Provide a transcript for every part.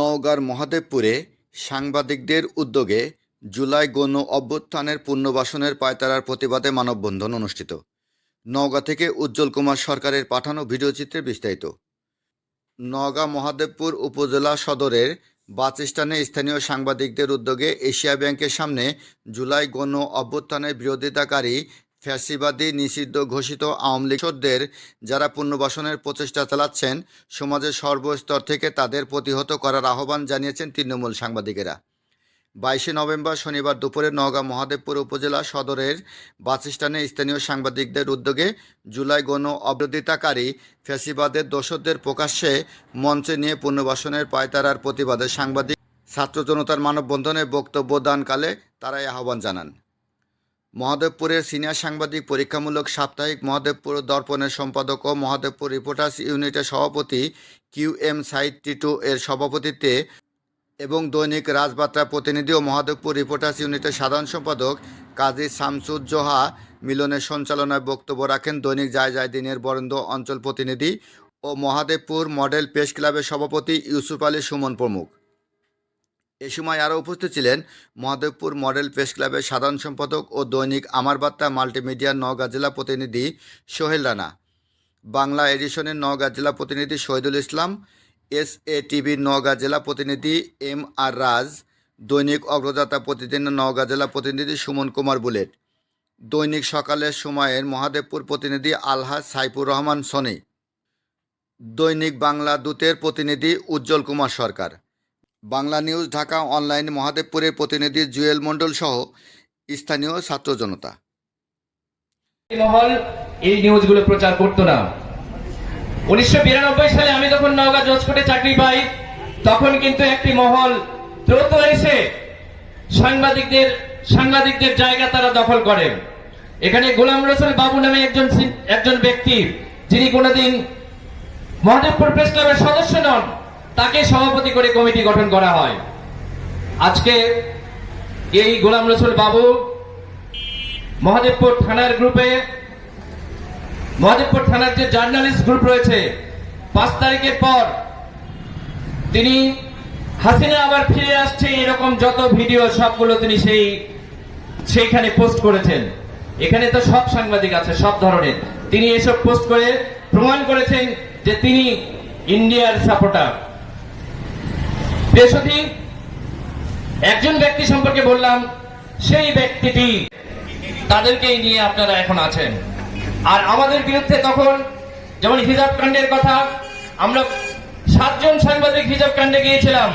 নওগাঁর মহাদেবপুরে সাংবাদিকদের উদ্যোগে জুলাই গণ অভ্যুত্থানের পুনর্বাসনের পায়তারার প্রতিবাদে মানববন্ধন অনুষ্ঠিত। নওগাঁ থেকে উজ্জ্বল কুমার সরকারের পাঠানো ভিডিওচিত্রে বিস্তারিত। নওগাঁ মহাদেবপুর উপজেলা সদরের বাসস্ট্যান্ডে স্থানীয় সাংবাদিকদের উদ্যোগে এশিয়া ব্যাংকের সামনে জুলাই গণ অভ্যুত্থানের বিরোধিতাকারী ফ্যাসিবাদী নিষিদ্ধ ঘোষিত আওয়ামী লীগদের যারা পুনর্বাসনের প্রচেষ্টা চালাচ্ছেন, সমাজের সর্বস্তর থেকে তাদের প্রতিহত করার আহ্বান জানিয়েছেন তৃণমূল সাংবাদিকেরা। 22 নভেম্বর শনিবার দুপুরে নওগাঁ মহাদেবপুর উপজেলা সদরের বাসস্ট্যান্ডে স্থানীয় সাংবাদিকদের উদ্যোগে জুলাই গণ অবিরোধিতাকারী ফ্যাসিবাদের দোষরদের প্রকাশ্যে মঞ্চে নিয়ে পুনর্বাসনের পায়তারার প্রতিবাদে সাংবাদিক ছাত্র জনতার মানববন্ধনে বক্তব্য দানকালে তারা এই আহ্বান জানান। মহাদেবপুরের সিনিয়র সাংবাদিক পরীক্ষামূলক সাপ্তাহিক মহাদেবপুর দর্পণের সম্পাদক ও মহাদেবপুর রিপোর্টার্স ইউনিটের সভাপতি QM সাইদ টিটু এর সভাপতিত্বে এবং দৈনিক রাজবার্তা প্রতিনিধি ও মহাদেবপুর রিপোর্টার্স ইউনিটের সাধারণ সম্পাদক কাজী শামসুজ্জোহা মিলনের সঞ্চালনায় বক্তব্য রাখেন দৈনিক জায়দিনের বরেন্দ্র অঞ্চল প্রতিনিধি ও মহাদেবপুর মডেল প্রেস ক্লাবের সভাপতি ইউসুফ আলী সুমন প্রমুখ। এ সময় আরও উপস্থিত ছিলেন মহাদেবপুর মডেল প্রেস ক্লাবের সাধারণ সম্পাদক ও দৈনিক আমার বার্তা মাল্টিমিডিয়ার নওগাঁ জেলা প্রতিনিধি সোহেল রানা, বাংলা এডিশনের নওগাঁ জেলা প্রতিনিধি শহীদুল ইসলাম, SATVর নওগাঁ জেলা প্রতিনিধি MR রাজ, দৈনিক অগ্রযাত্রা প্রতিদিনের নওগাঁ জেলা প্রতিনিধি সুমন কুমার বুলেট, দৈনিক সকালের সময়ের মহাদেবপুর প্রতিনিধি আলহাজ সাইফুর রহমান সনি, দৈনিক বাংলা দূতের প্রতিনিধি উজ্জ্বল কুমার সরকার, বাংলা নিউজ ঢাকা অনলাইন মহাদেবপুরের প্রতিনিধি জুয়েল মণ্ডল সহ স্থানীয় ছাত্র জনতা। মহল এই নিউজগুলো প্রচার করতো না। 1992 সালে আমি যখন নওগাঁ জজকোর্টে চাকরি পাই, তখন কিন্তু একটি মহল দ্রুত এসে সাংবাদিকদের জায়গা তারা দখল করে। এখানে গোলাম রসুল বাবু নামে একজন ব্যক্তি, যিনি কোনোদিন মহাদেবপুর প্রেস ক্লাবের সদস্য নন, তাকে সভাপতি করে কমিটি গঠন করা হয়। আজকে এই গোলাম রসুল বাবু মহাদেবপুর থানার যে জার্নালিস্ট গ্রুপ রয়েছে, 5 তারিখের পর তিনি হাসিনা আবার ফিরে আসছে এরকম যত ভিডিও সবগুলো তিনি সেইখানে পোস্ট করেছেন। এখানে তো সব সাংবাদিক আছে, সব ধরনের। তিনি এসব পোস্ট করে প্রমাণ করেছেন যে তিনি ইন্ডিয়ার সাপোর্টার। বেশি একজন ব্যক্তি সম্পর্কে বললাম, সেই ব্যক্তিটি তাদেরকেই নিয়ে আপনারা এখন আছেন। আর আমাদের বিরুদ্ধে তখন যেমন হিজাব কাণ্ডের কথা, আমরা 7 জন সাংবাদিক হিজাব কাণ্ডে গিয়েছিলাম,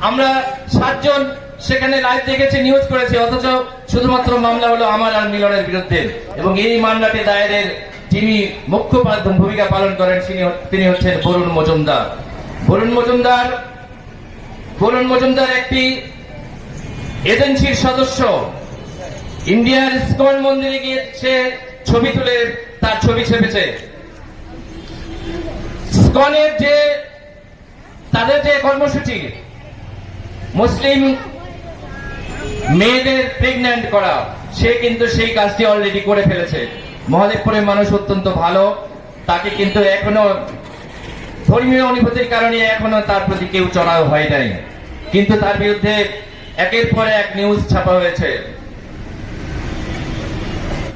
আমরা 7 জন সেখানে লাইভ দেখেছি, নিউজ করেছি, অথচ শুধুমাত্র মামলা হলো আমার আর মিলনের বিরুদ্ধে। এবং এই মামলাটি দায়েরের যিনি মুখ্য ভূমিকা পালন করেন তিনি হচ্ছেন বরুণ মজুমদার। বরুণ মজুমদার একটি এজেন্সির সদস্য। ইন্ডিয়ার ইসকন মন্দিরে গিয়ে সে ছবি তুলে তার ছবি ছেপেছে। ইসকনের তাদের যে কর্মসূচি, মুসলিম মেয়েদের প্রেগন্যান্ট করা, সে কিন্তু সেই কাজটি অলরেডি করে ফেলেছে। মহাদেবপুরের মানুষ অত্যন্ত ভালো, তাকে কিন্তু এখনো ধর্মীয় অনুভূতির কারণে এখনো তার প্রতি কেউ চড়াও হয় নাই, কিন্তু তার বিরুদ্ধে একের পর এক নিউজ ছাপা হয়েছে।